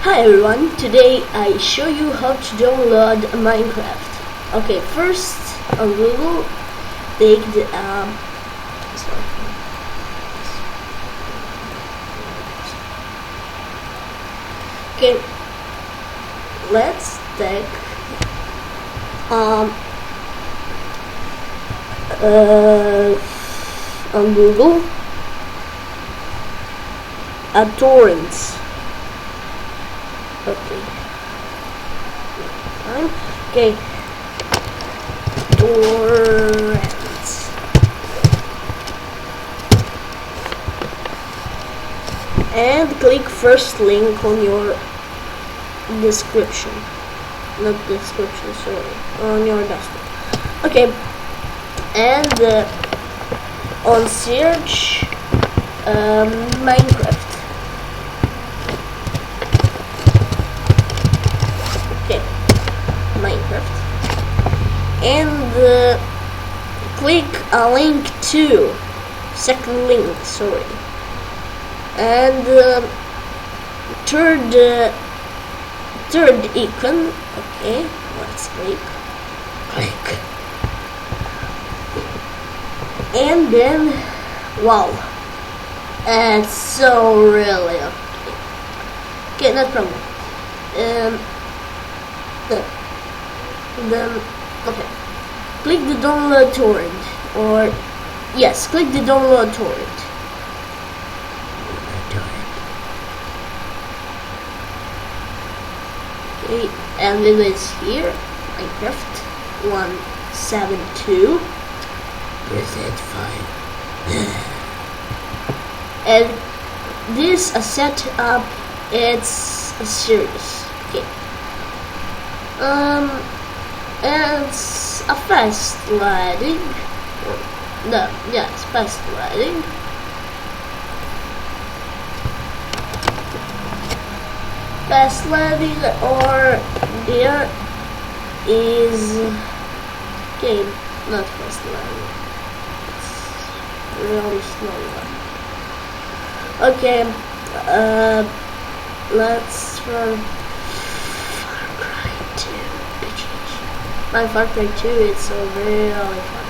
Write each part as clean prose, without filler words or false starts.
Hi everyone, today I show you how to download Minecraft. Okay, first on Google, take the okay, let's take on Google torrents. Okay, torrents, and click first link on your description, not description, sorry, on your desktop. Okay, and on search Minecraft. Minecraft, and click a link to second link, sorry, and third icon. Okay, let's click, and then wow, it's so really okay, no problem. Then okay, click the download torrent, or yes, click the download torrent. Okay, and it is here, Minecraft 172. Reset file. And this setup, it's a series. Okay. And it's a fast loading. No, yes, fast loading. Fast loading, or there is okay, not fast loading. It's really slow one. Okay, let's run my Far Cry 2. It's so really fun.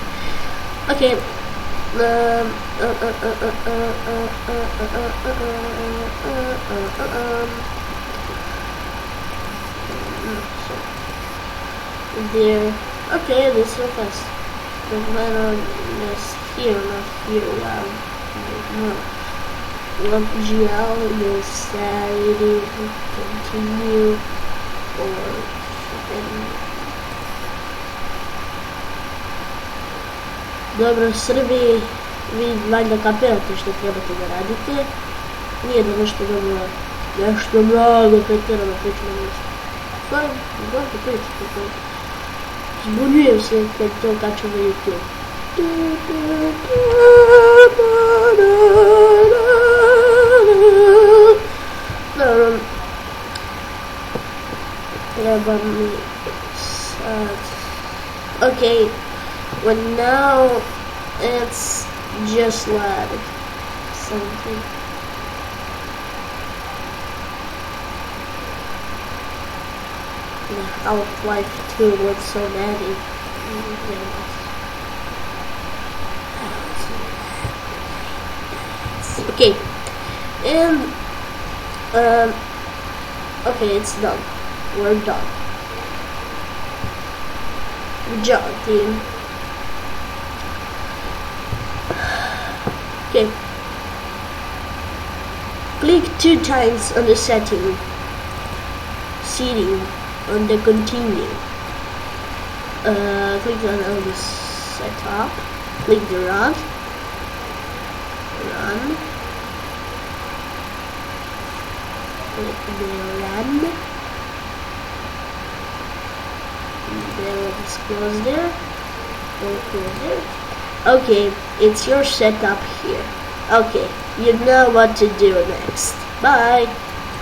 Okay, there. Okay, this is so fast. The final is here, not here. Wow. Not GL, decided to continue, or dobro, u Srbiji vi valjda kapirate što trebate da radite. Nije da nešto dobro, nešto mnogo pretjerano pričamo nešto. Stvarno, dobro pričate to. Zbunjujem se kad to kačem na YouTube. Dobro, treba mi sad. Okay, well now it's just like something. Half-Life 2 was so natty. Okay, and okay, it's done. We're done. Good job, team. Okay. Click 2 times on the setting on the continue. Click on the setup. Click the run. Click the run. Then let's close there. Okay, it's your setup here. Okay, you know what to do next. Bye.